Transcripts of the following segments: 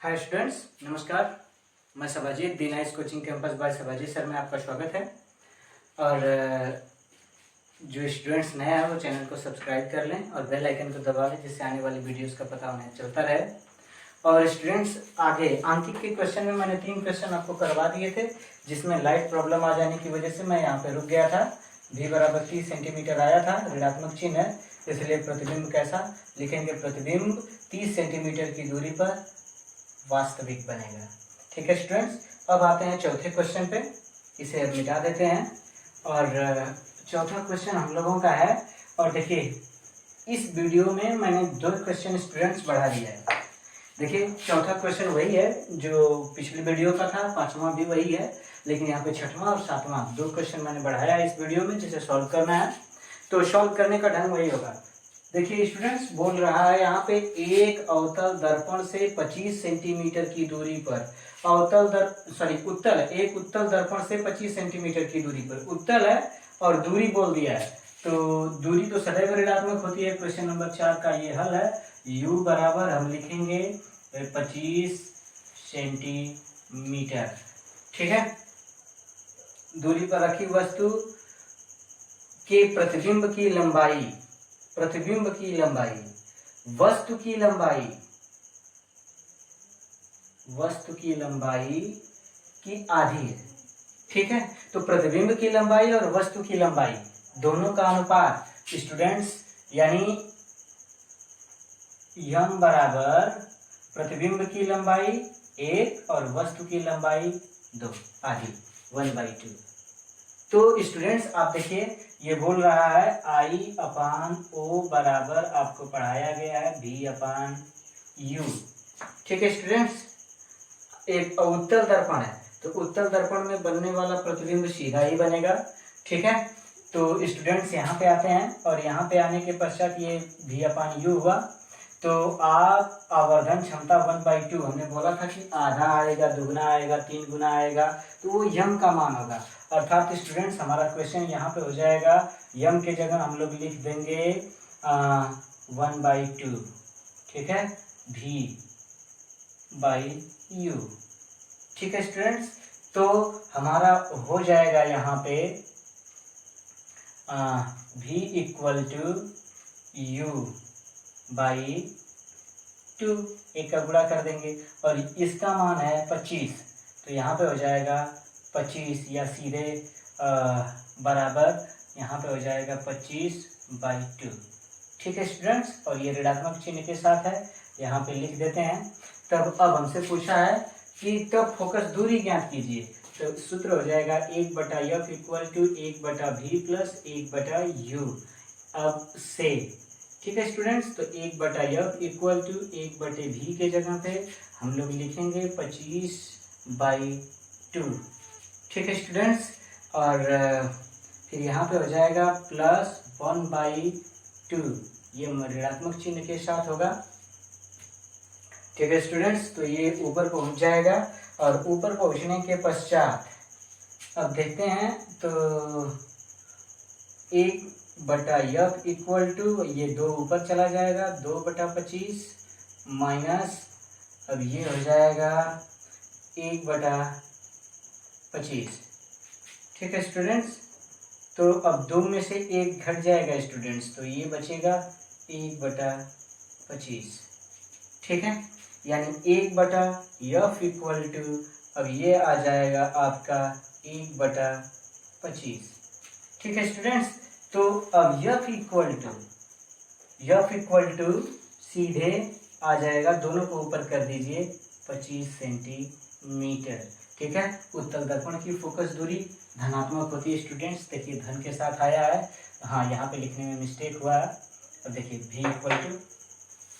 हाय students, नमस्कार। मैं Sabhajit, the nice coaching campus by Sabhajit sir में आपका स्वागत है। और जो स्टूडेंट्स नए हैं वो चैनल को सब्सक्राइब कर लें और बेल आइकन को दबा लें, जिससे आने वाली वीडियोस का पता उन्हें चलता रहे। और स्टूडेंट्स, आगे आंकिक के क्वेश्चन में मैंने 3 क्वेश्चन आपको करवा दिए थे, जिसमें लाइट प्रॉब्लम आ जाने की वजह से मैं यहाँ पे रुक गया था। v बराबर 30 सेंटीमीटर आया था, ऋणात्मक चिन्ह है, इसलिए प्रतिबिंब कैसा लिखेंगे? प्रतिबिंब 30 सेंटीमीटर की दूरी पर वास्तविक बनेगा। ठीक है स्टूडेंट्स, अब आते हैं चौथे क्वेश्चन पे। इसे अब मिटा देते हैं और चौथा क्वेश्चन हम लोगों का है। और देखिए, इस वीडियो में मैंने 2 क्वेश्चन स्टूडेंट्स बढ़ा दिया है। देखिए, चौथा क्वेश्चन वही है जो पिछली वीडियो का था, 5वां भी वही है, लेकिन यहाँ पे 6वां और 7वां 2 क्वेश्चन मैंने बढ़ाया है इस वीडियो में, जिसे सॉल्व करना है। तो सॉल्व करने का ढंग वही होगा। देखिए स्टूडेंट्स, बोल रहा है यहाँ पे एक अवतल दर्पण से 25 सेंटीमीटर की दूरी पर एक उत्तल दर्पण से 25 सेंटीमीटर की दूरी पर उत्तल है और दूरी बोल दिया है, तो दूरी तो सदैव ऋणात्मक होती है। क्वेश्चन नंबर 4 का ये हल है। u बराबर हम लिखेंगे 25 सेंटीमीटर। ठीक है, दूरी पर रखी वस्तु के प्रतिबिंब की लंबाई वस्तु की लंबाई की आधी है। ठीक है, तो प्रतिबिंब की लंबाई और वस्तु की लंबाई दोनों का अनुपात स्टूडेंट्स, यानी m बराबर प्रतिबिंब की लंबाई 1 और वस्तु की लंबाई 2, आधी 1/2। तो स्टूडेंट्स आप देखिए, ये बोल रहा है I/O बराबर आपको पढ़ाया गया है V/U। ठीक है स्टूडेंट्स, एक उत्तल दर्पण है, तो उत्तल दर्पण में बनने वाला प्रतिबिंब सीधा ही बनेगा। ठीक है, तो स्टूडेंट्स यहाँ पे आते हैं और यहाँ पे आने के पश्चात ये V/U हुआ। तो आप आवर्धन क्षमता 1/2, हमने बोला था कि आधा आएगा, दुगना आएगा, 3 गुना आएगा, तो वो यम का मान होगा। अर्थात स्टूडेंट्स हमारा क्वेश्चन यहाँ पे हो जाएगा, यम के जगह हम लोग लिख देंगे 1/2। ठीक है, V/U। ठीक है स्टूडेंट्स, तो हमारा हो जाएगा यहाँ पे V = U/2, एक का गुणा कर देंगे और इसका मान है 25, तो यहाँ पे हो जाएगा 25 या सीधे बराबर यहाँ पे हो जाएगा 25/2। ठीक है स्टूडेंट्स, और ये ऋणात्मक चिन्ह के साथ है, यहाँ पे लिख देते हैं। तब अब हमसे पूछा है कि तब फोकस दूरी ज्ञात कीजिए, तो सूत्र हो जाएगा 1/F = 1/V + 1/U। अब से, ठीक है स्टूडेंट्स, तो 1/F = 1/V के जगह पे हम लोग लिखेंगे 25/2। ठीक है स्टूडेंट्स, और फिर यहाँ पे हो जाएगा +1/2, ये ऋणात्मक चिन्ह के साथ होगा। ठीक है स्टूडेंट्स, तो ये ऊपर पहुंच जाएगा और ऊपर पहुंचने के पश्चात अब देखते हैं, तो 1/F = ये 2 ऊपर चला जाएगा, 2/25 माइनस, अब ये हो जाएगा 1/25। ठीक है स्टूडेंट्स, तो अब 2 में से 1 घट जाएगा स्टूडेंट्स, तो ये बचेगा 1/25। ठीक है, यानी 1/F = अब ये आ जाएगा आपका 1/25। ठीक है स्टूडेंट्स, तो अब F = सीधे आ जाएगा, दोनों को ऊपर कर दीजिए 25 सेंटीमीटर। ठीक है, उत्तल दर्पण की फोकस दूरी धनात्मक होती है स्टूडेंट्स। देखिए धन के साथ आया है, हाँ यहाँ पे लिखने में मिस्टेक हुआ है। अब देखिए V =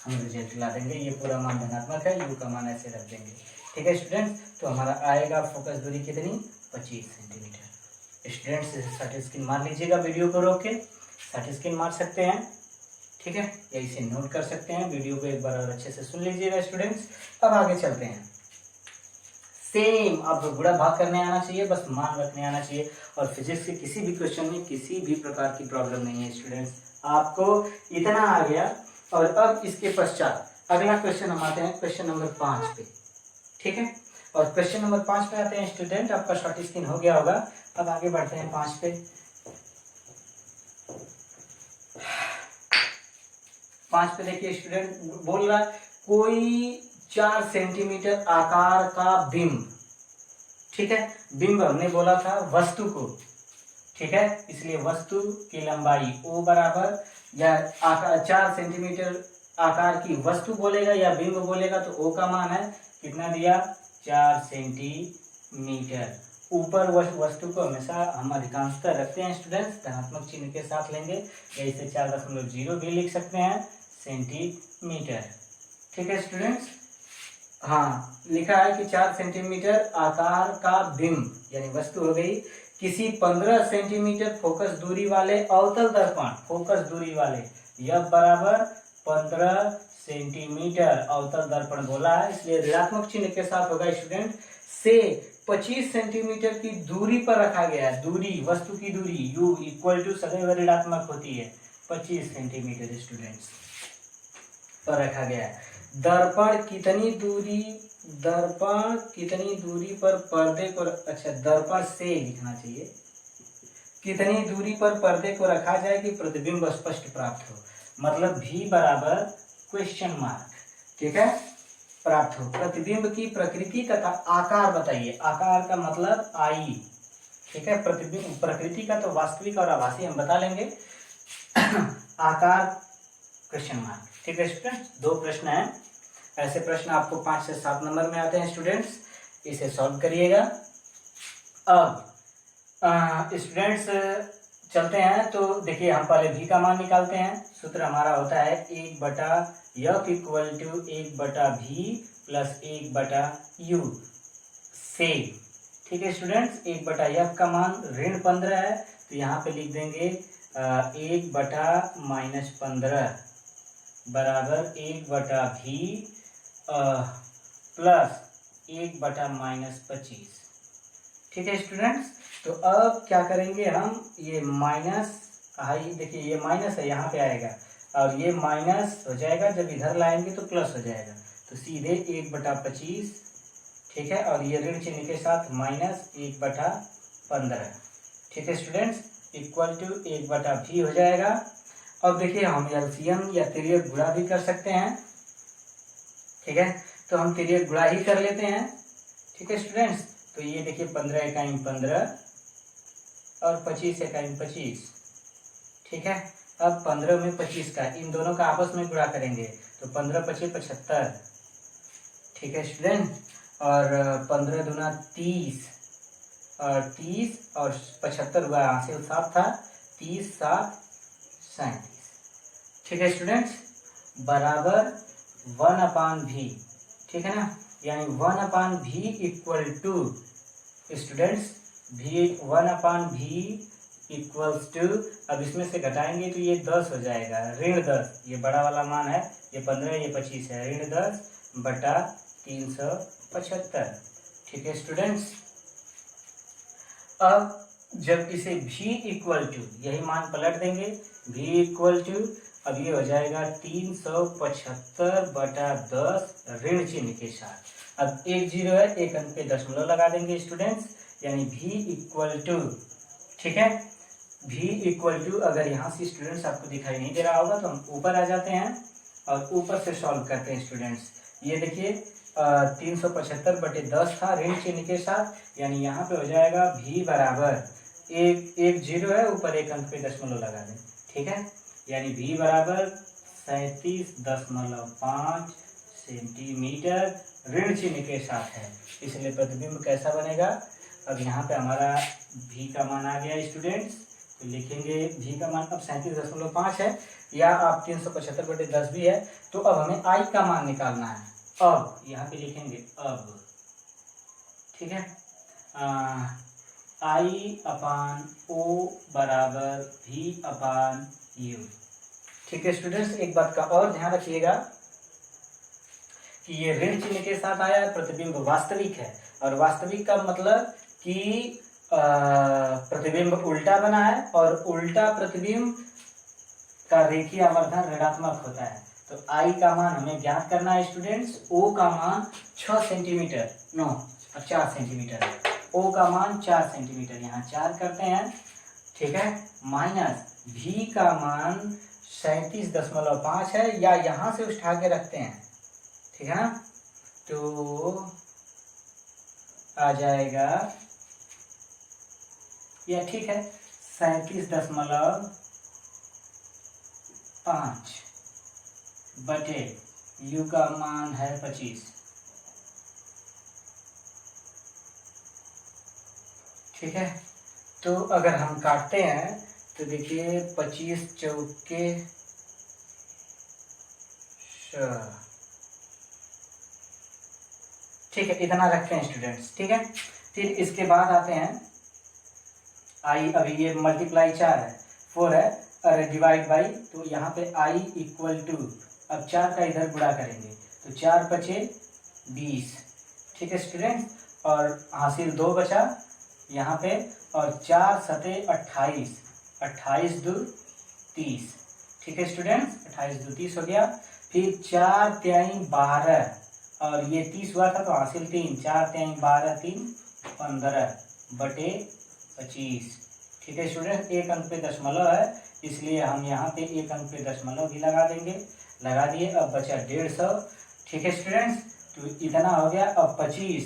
हम रिजल्ट ला देंगे, ये पूरा मान धनात्मक है, U का मान ऐसे रख देंगे। ठीक है स्टूडेंट्स, तो हमारा आएगा फोकस दूरी कितनी? 25 सेंटीमीटर। स्टूडेंट्स शॉर्ट स्क्रीन मार लीजिएगा, वीडियो को रोक के शॉर्ट स्क्रीन मार सकते हैं। ठीक है, या इसे नोट कर सकते हैं। वीडियो को एक बार और अच्छे से सुन लीजिएगा स्टूडेंट्स। अब आगे चलते हैं। सेम आपको गुणा भाग करने आना चाहिए, बस मान रखने आना चाहिए। और फिजिक्स के किसी भी क्वेश्चन में किसी भी प्रकार की प्रॉब्लम नहीं है स्टूडेंट्स, आपको इतना आ गया। और अब इसके पश्चात अगला क्वेश्चन हम आते हैं क्वेश्चन नंबर 5 पे। ठीक है। और क्वेश्चन नंबर 5 पे आते हैं स्टूडेंट, आपका शॉर्ट स्क्रीन हो गया होगा। अब आगे बढ़ते हैं 5 पे। 5 पे देखिए स्टूडेंट बोल रहा है कोई 4 सेंटीमीटर आकार का बिंब, ठीक है, बिंब हमने बोला था वस्तु को, ठीक है, इसलिए वस्तु की लंबाई ओ बराबर या आकार 4 सेंटीमीटर आकार की वस्तु बोलेगा या बिंब बोलेगा तो ओ का मान है कितना दिया 4 सेंटीमीटर। ऊपर वस्तु को हमेशा हम अधिकांशतः रखते हैं स्टूडेंट्स धनात्मक चिन्ह के साथ लेंगे या इसे 4.0 भी लिख सकते हैं सेंटीमीटर, ठीक है स्टूडेंट्स। हाँ लिखा है कि 4 सेंटीमीटर आकार का बिंब यानी वस्तु हो गई किसी 15 सेंटीमीटर फोकस दूरी वाले अवतल दर्पण, फोकस दूरी वाले यह बराबर 15 सेंटीमीटर अवतल दर्पण बोला है इसलिए ऋणात्मक चिन्ह के साथ होगा स्टूडेंट, से 25 सेंटीमीटर की दूरी पर रखा गया है। दूरी वस्तु की दूरी u इक्वल टू सदैव ऋणात्मक होती है 25 सेंटीमीटर स्टूडेंट्स पर रखा गया है। दर्पण कितनी दूरी पर पर्दे को, अच्छा दर्पण से लिखना चाहिए, कितनी दूरी पर पर्दे को रखा जाए कि प्रतिबिंब स्पष्ट प्राप्त हो, मतलब v बराबर क्वेश्चन मार्क, ठीक है, प्राप्त हो। प्रतिबिंब की प्रकृति तथा आकार बताइए, आकार का मतलब आई, ठीक है, प्रतिबिंब प्रकृति का तो वास्तविक और आभासी हम बता लेंगे आकार क्वेश्चन मार्क, ठीक है स्टूडेंट। 2 प्रश्न हैं, ऐसे प्रश्न आपको 5 से 7 नंबर में आते हैं स्टूडेंट्स, इसे सॉल्व करिएगा। अब स्टूडेंट्स चलते हैं तो देखिए हम पहले v का मान निकालते हैं। सूत्र हमारा होता है 1/f equal to 1/v plus 1/u से, ठीक है स्टूडेंट्स। 1/f का मान ऋण 15 है तो यहाँ पे लिख देंगे 1/-15 बराबर 1/v प्लस 1/-25, ठीक है स्टूडेंट्स। तो अब क्या करेंगे हम, ये माइनस, देखिए ये माइनस है यहाँ पे आएगा और ये माइनस हो जाएगा, जब इधर लाएंगे तो प्लस हो जाएगा, तो सीधे 1/25, ठीक है, और ये ऋण चिन्ह के साथ माइनस 1/15, ठीक है स्टूडेंट्स, इक्वल टू 1/v हो जाएगा। अब देखिए हम एलसीएम या तिर्यक गुणा भी कर सकते हैं, ठीक है, तो हम तिर्यक गुणा ही कर लेते हैं, ठीक है स्टूडेंट्स। तो ये देखिए 15 एकाई 15 और 25 एकाई 25, ठीक है। अब 15 में 25 का, इन दोनों का आपस में गुणा करेंगे तो 15×5 = 75, ठीक है स्टूडेंट, और 15 दूना 30 और 30 और 75 हुआ, हासिल 7 था, 30 7 37, ठीक है स्टूडेंट्स, बराबर 1/v, ठीक है ना, यानी 1/v equal to students v 1/v equals to, अब इसमें से घटाएंगे तो ये 10 हो जाएगा, ऋण 10, ये बड़ा वाला मान है, ये 15 ये 25 है, ऋण 10/375, ठीक है स्टूडेंट्स। अब जब इसे v इक्वल टू, यही मान पलट देंगे, v इक्वल टू, अब ये हो जाएगा 375/10 ऋण चिन्ह के साथ। अब 1 0 है, एक अंक पे दशमलव लगा देंगे स्टूडेंट्स, यानी v इक्वल टू, ठीक है, v इक्वल टू, अगर यहाँ से स्टूडेंट्स आपको दिखाई नहीं दे रहा होगा तो हम ऊपर आ जाते हैं और ऊपर से सॉल्व करते हैं स्टूडेंट्स। ये देखिए 375/10 था ऋण चिन्ह के साथ, यानी यहाँ पे हो जाएगा v बराबर 1 0 है, ऊपर एक अंक पे दशमलव लगा दें, ठीक है, यानी v बराबर 37.5 सेंटीमीटर ऋण चिन्ह के साथ है, इसलिए प्रतिबिंब कैसा बनेगा। अब यहाँ पे हमारा v का मान आ गया स्टूडेंट्स, तो लिखेंगे v का मान अब 37.5 है, या आप 375/10 भी है, तो अब हमें i का मान निकालना है। अब यहाँ पे लिखेंगे अब, ठीक है, I/O बराबर v/u, ठीक है स्टूडेंट्स। एक बात का और ध्यान रखिएगा कि ये ऋण चिन्ह के साथ आया, प्रतिबिंब वास्तविक है, और वास्तविक का मतलब कि प्रतिबिंब उल्टा बना है, और उल्टा प्रतिबिंब का रेखीय आवर्धन ऋणात्मक होता है, तो I का मान हमें ज्ञात करना है स्टूडेंट्स। O का मान 6 सेंटीमीटर, नो 4 सेंटीमीटर है। O का मान 4 सेंटीमीटर, यहाँ 4 करते हैं, ठीक है, माइनस V का मान 37.5 है, या यहाँ से उठा के रखते हैं, ठीक है ना, तो आ जाएगा, या ठीक है 37.5 बटे U का मान है 25, ठीक है। तो अगर हम काटते हैं तो देखिए 25 चौके, ठीक है, इतना रखते हैं स्टूडेंट्स, ठीक है। फिर इसके बाद आते हैं I, अभी ये मल्टीप्लाई 4 है, 4 है, और डिवाइड बाई, तो यहाँ पे I इक्वल टू, अब 4 का इधर गुणा करेंगे तो 4 बचे 20, ठीक है स्टूडेंट्स, और हासिल 2 बचा यहाँ पे, और 4 सते 28, 28 दो 30, ठीक है स्टूडेंट्स, 28 दो 30 हो गया। फिर 4 तिहाई 12, और ये 30 हुआ था तो हासिल 3, 4 तिहाई 12 3 15 बटे 25, ठीक है स्टूडेंट। एक अंक पे दशमलव है, इसलिए हम यहाँ पे एक अंक पे दशमलव भी लगा देंगे, लगा दिए। अब बचा 150, ठीक है स्टूडेंट्स, तो इतना हो गया। अब 25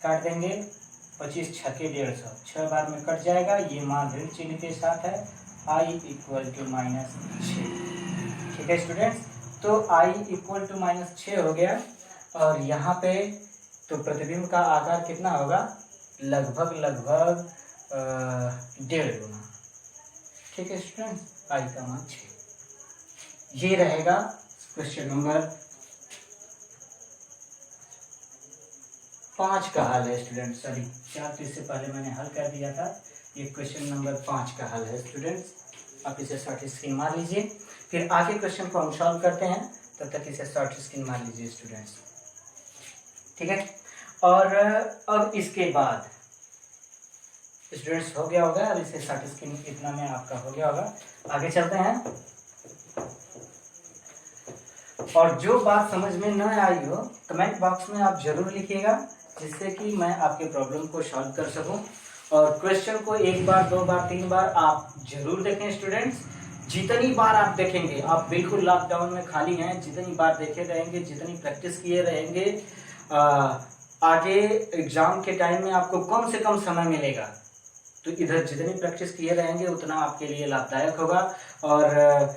काट देंगे, 25 छक्के 150, 6 बार में कट जाएगा, ये मान ऋण चिन्ह के साथ है, I इक्वल टू -6, ठीक है स्टूडेंट्स। तो I इक्वल टू -6 हो गया, और यहाँ पे तो प्रतिबिंब का आकार कितना होगा, लगभग 1.5 गुना, ठीक है स्टूडेंट्स, I का मान 6। ये रहेगा क्वेश्चन नंबर 5 का हल है स्टूडेंट, सॉरी 4 तो इससे पहले मैंने हल कर दिया था, ये क्वेश्चन नंबर 5 का हल है स्टूडेंट्स। आप इसे शॉर्ट स्क्रीन मार लीजिए, फिर आगे क्वेश्चन को हम सॉल्व करते हैं, तब तक इसे शॉर्ट स्क्रीन मार लीजिए स्टूडेंट्स, ठीक है। और अब इसके बाद स्टूडेंट्स हो गया होगा, अब इसे शॉर्ट स्क्रीन इतना में आपका हो गया होगा। आगे चलते हैं, और जो बात समझ में न आई हो कमेंट बॉक्स में आप जरूर लिखिएगा, जिससे कि मैं आपके प्रॉब्लम को सॉल्व कर सकूं। और क्वेश्चन को 1 बार 2 बार 3 बार आप जरूर देखें स्टूडेंट्स। जितनी बार आप देखेंगे, आप बिल्कुल लॉकडाउन में खाली हैं, जितनी बार देखे रहेंगे, जितनी प्रैक्टिस किए रहेंगे, आगे एग्जाम के टाइम में आपको कम से कम समय मिलेगा। तो इधर जितनी प्रैक्टिस किए रहेंगे उतना आपके लिए लाभदायक होगा। और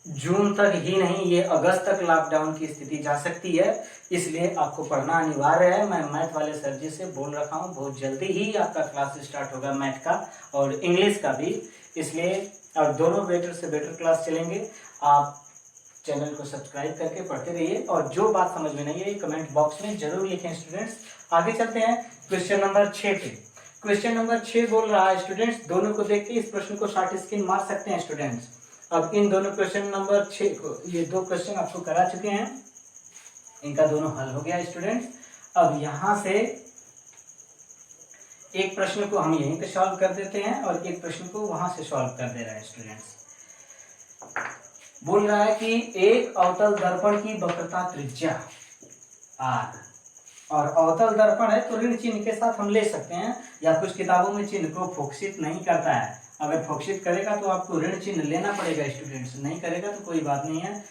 जून तक ही नहीं, ये अगस्त तक लॉकडाउन की स्थिति जा सकती है, इसलिए आपको पढ़ना अनिवार्य है। मैं मैथ वाले सर जी से बोल रखा हूँ, बहुत जल्दी ही आपका क्लास स्टार्ट होगा मैथ का और इंग्लिश का भी, इसलिए और दोनों बेटर से बेटर क्लास चलेंगे। आप चैनल को सब्सक्राइब करके पढ़ते रहिए, और जो बात समझ में नहीं है कमेंट बॉक्स में जरूर लिखें स्टूडेंट्स। आगे चलते हैं क्वेश्चन नंबर 6 पे। क्वेश्चन नंबर 6 बोल रहा है स्टूडेंट्स, दोनों को देख के इस प्रश्न को शॉर्ट स्क्रीन मार सकते हैं स्टूडेंट्स। अब इन दोनों क्वेश्चन नंबर 6 को, ये 2 क्वेश्चन आपको करा चुके हैं, इनका दोनों हल हो गया स्टूडेंट्स। अब यहां से एक प्रश्न को हम यहीं पे सॉल्व कर देते हैं, और एक प्रश्न को वहां से सॉल्व कर दे रहे हैं स्टूडेंट्स। बोल रहा है कि एक अवतल दर्पण की वक्रता त्रिज्या r, और अवतल दर्पण है तो ऋण चिन्ह के साथ हम ले सकते हैं, या कुछ किताबों में चिन्ह को फोकसित नहीं करता है। अगर फोकसित करेगा तो आपको ऋण चिन्ह लेना पड़ेगा स्टूडेंट्स, नहीं करेगा तो कोई बात नहीं है।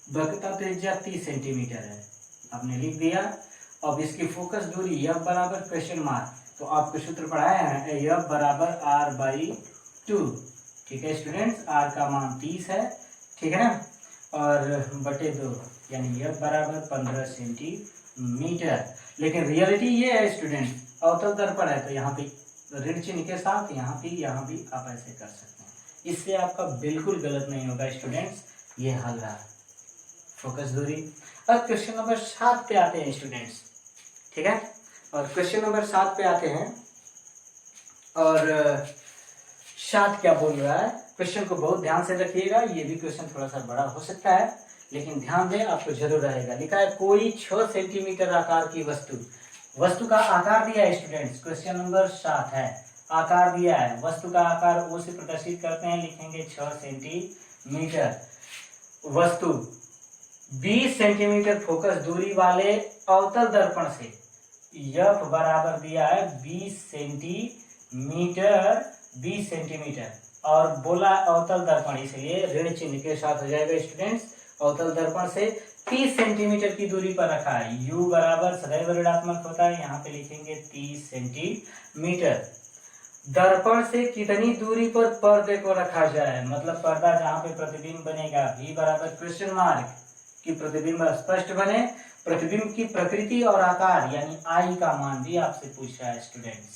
वक्रता त्रिज्या 30 सेंटीमीटर है, आपने लिख दिया। अब इसकी फोकस दूरी F बराबर क्वेश्चन मार्क, तो आपको सूत्र पढ़ाया है F बराबर r/2, ठीक है स्टूडेंट्स, r का मान 30 है, ठीक है ना, और बटे 2 यानी F बराबर 15 सेंटीमीटर। लेकिन रियलिटी ये है स्टूडेंट, अवतल दर्पण है तो यहाँ पे ऋण चिन्ह के साथ यहाँ भी आप ऐसे कर सकते हैं, इससे आपका बिल्कुल गलत नहीं होगा स्टूडेंट्स। ये हल रहा फोकस दूरी। अब क्वेश्चन नंबर 7 पे आते हैं स्टूडेंट्स, ठीक है, और क्वेश्चन नंबर 7 पे आते हैं, और 7 क्या बोल रहा है, क्वेश्चन को बहुत ध्यान से रखिएगा। ये भी क्वेश्चन थोड़ा सा बड़ा हो सकता है, लेकिन ध्यान दें, आपको जरूर रहेगा। लिखा है कोई 6 सेंटीमीटर आकार की वस्तु का आकार दिया है स्टूडेंट्स, क्वेश्चन नंबर 7 है, आकार दिया है, वस्तु का आकार O से प्रदर्शित करते हैं, लिखेंगे 6 सेंटीमीटर। वस्तु 20 सेंटीमीटर फोकस दूरी वाले अवतल दर्पण से, F बराबर दिया है 20 सेंटीमीटर और बोला अवतल दर्पण, इसलिए ऋण चिन्ह के साथ हो जाएगा स्टूडेंट्स। अवतल दर्पण से 30 सेंटीमीटर की दूरी पर रखा है। U बराबर सदैव ऋणात्मक होता है, यहाँ पे लिखेंगे 30 सेंटीमीटर। दर्पण से कितनी दूरी पर पर्दे को रखा जाए, मतलब पर्दा जहाँ पे प्रतिबिंब बनेगा, V बराबर क्वेश्चन मार्क, कि प्रतिबिंब स्पष्ट बने। प्रतिबिंब की प्रकृति और आकार यानी I का मान भी आपसे पूछ रहा है स्टूडेंट्स।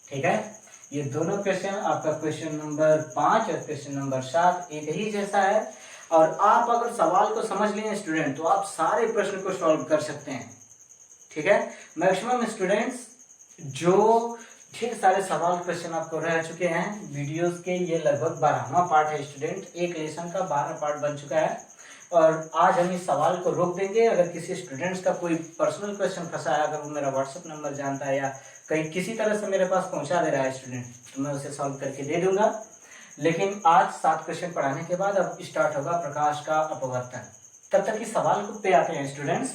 ठीक है, ये दोनों क्वेश्चन आपका क्वेश्चन नंबर 5 और क्वेश्चन नंबर 7 एक ही जैसा है। और आप अगर सवाल को समझ लें स्टूडेंट तो आप सारे प्रश्न को सॉल्व कर सकते हैं। ठीक है, मैक्सिमम स्टूडेंट्स जो ढेर सारे सवाल क्वेश्चन आपको रह चुके हैं वीडियोस के, ये लगभग 12वां पार्ट है स्टूडेंट, एक लेसन का 12 पार्ट बन चुका है। और आज हम इस सवाल को रोक देंगे। अगर किसी स्टूडेंट्स का कोई पर्सनल क्वेश्चन फंसा है, अगर वो मेरा व्हाट्सएप नंबर जानता है या कहीं किसी तरह से मेरे पास पहुंचा दे रहा है स्टूडेंट, तो मैं उसे सॉल्व करके दे दूंगा। लेकिन आज 7 क्वेश्चन पढ़ाने के बाद अब स्टार्ट होगा प्रकाश का अपवर्तन। तब तक इस सवाल को पे आते हैं स्टूडेंट्स।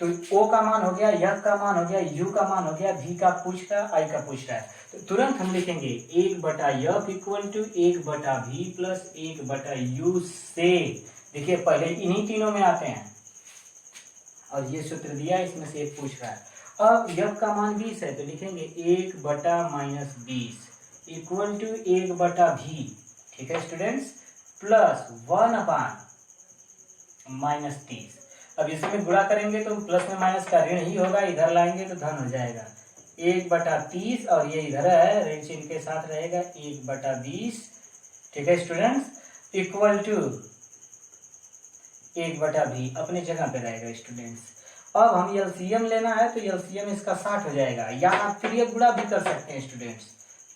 तो O का मान हो गया, F का मान हो गया, U का मान हो गया, V का पूछ रहा है, I का पूछ रहा है। तो तुरंत हम लिखेंगे 1/F equal to 1/V plus 1/U से, देखिए पहले इन्हीं तीनों में आते हैं और ये सूत्र दिया, इसमें से एक पूछ रहा है। अब F का मान 20 है तो लिखेंगे 1/-20 इक्वल टू 1/V। ठीक है स्टूडेंट्स, प्लस 1/-30। अब इसमें गुणा करेंगे तो प्लस में माइनस का ऋण ही होगा, इधर लाएंगे तो धन हो जाएगा 1/30 और ये इधर है ऋण चिन्ह के साथ रहेगा 1/20। ठीक है स्टूडेंट्स, इक्वल टू 1/V अपनी जगह पे रहेगा स्टूडेंट्स। अब हम एलसीएम लेना है तो एलसीएम इसका 60 हो जाएगा, या आप तिर्यक गुणा भी कर सकते हैं स्टूडेंट्स।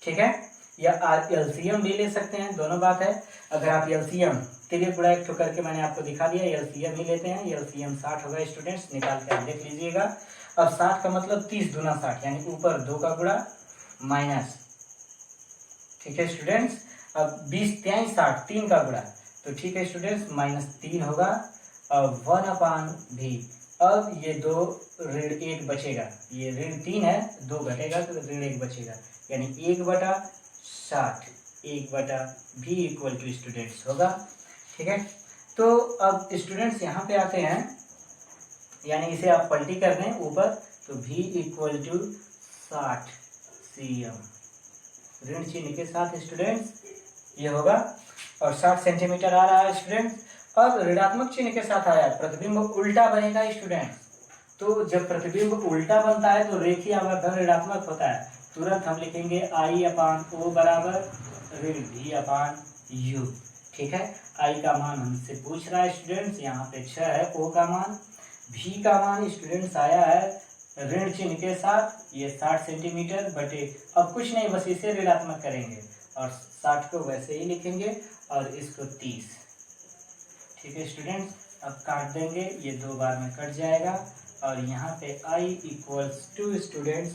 ठीक है, या आप एलसीएम भी ले सकते हैं, दोनों बात है। अगर आप एलसीएम तिर्यक गुणा एक ठोकर के मैंने आपको दिखा दिया, एलसीएम ही लेते हैं। एलसीएम 60 होगा स्टूडेंट्स, निकाल कर देख लीजिएगा। अब 60 का मतलब 30 दूना 60, यानी ऊपर 2 का गुणा माइनस। ठीक है स्टूडेंट्स, अब 20 3 60, 3 का गुणा, तो ठीक है स्टूडेंट्स -3 होगा। अब 1/V, अब ये 2 ऋण 1 बचेगा, ये ऋण 3 है, 2 घटेगा तो ऋण 1 बचेगा, यानी 1/60 1/V इक्वल टू स्टूडेंट्स होगा। ठीक है, तो अब स्टूडेंट्स यहाँ पे आते हैं, यानी इसे आप पलटी कर दें ऊपर तो V इक्वल टू 60 cm ऋण चिन्ह के साथ स्टूडेंट्स ये होगा। और 60 सेंटीमीटर आ रहा है स्टूडेंट्स। अब ऋणात्मक चिन्ह के साथ आया, प्रतिबिंब उल्टा बनेगा स्टूडेंट्स। तो जब प्रतिबिंब उल्टा बनता है तो रेखीय आवर्धन ऋणात्मक होता है। तुरंत हम लिखेंगे I/O बराबर ऋण V/U। ठीक है, I का मान हमसे पूछ रहा है स्टूडेंट्स, यहाँ पे 6 है। O का मान, V का मान स्टूडेंट्स आया है ऋण चिन्ह के साथ, ये 60 सेंटीमीटर बटे, अब कुछ नहीं बस इसे ऋणात्मक करेंगे और 60 को वैसे ही लिखेंगे और इसको 30। ठीक है स्टूडेंट्स, अब काट देंगे, ये 2 बार में कट जाएगा और यहाँ पे I equals to students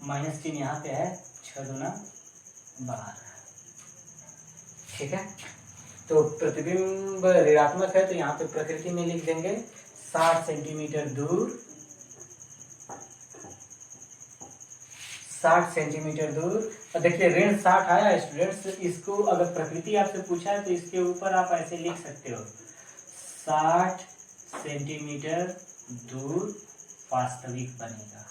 minus चिन्ह यहाँ पे है, 6 दूना 12। ठीक है, तो प्रतिबिंब ऋणात्मक है तो यहाँ पे प्रकृति में लिख देंगे 60 सेंटीमीटर दूर, 60 सेंटीमीटर दूर। और देखिए ऋण 60 आया स्टूडेंट्स, इसको अगर प्रकृति आपसे पूछा है तो इसके ऊपर आप ऐसे लिख सकते हो 60 सेंटीमीटर दूर वास्तविक बनेगा।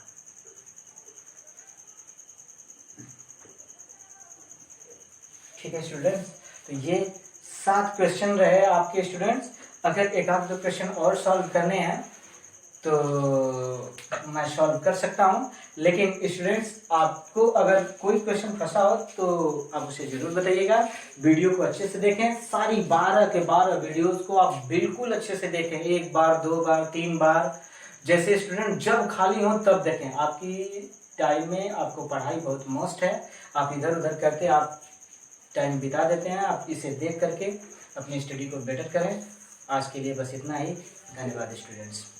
ठीक है स्टूडेंट्स, तो ये 7 क्वेश्चन रहे आपके स्टूडेंट्स। अगर एक आध 2 क्वेश्चन और सॉल्व करने हैं तो मैं सॉल्व कर सकता हूं, लेकिन स्टूडेंट्स आपको अगर कोई क्वेश्चन फंसा हो तो आप उसे जरूर बताइएगा। वीडियो को अच्छे से देखें, सारी 12 के 12 वीडियोस को आप बिल्कुल अच्छे से देखें, 1 बार 2 बार 3 बार, जैसे स्टूडेंट जब खाली हो तब देखें। आपकी टाइम में आपको पढ़ाई बहुत मस्त है, आप इधर उधर करके आप टाइम बिता देते हैं, आप इसे देख करके अपनी स्टडी को बेटर करें। आज के लिए बस इतना ही, धन्यवाद स्टूडेंट्स।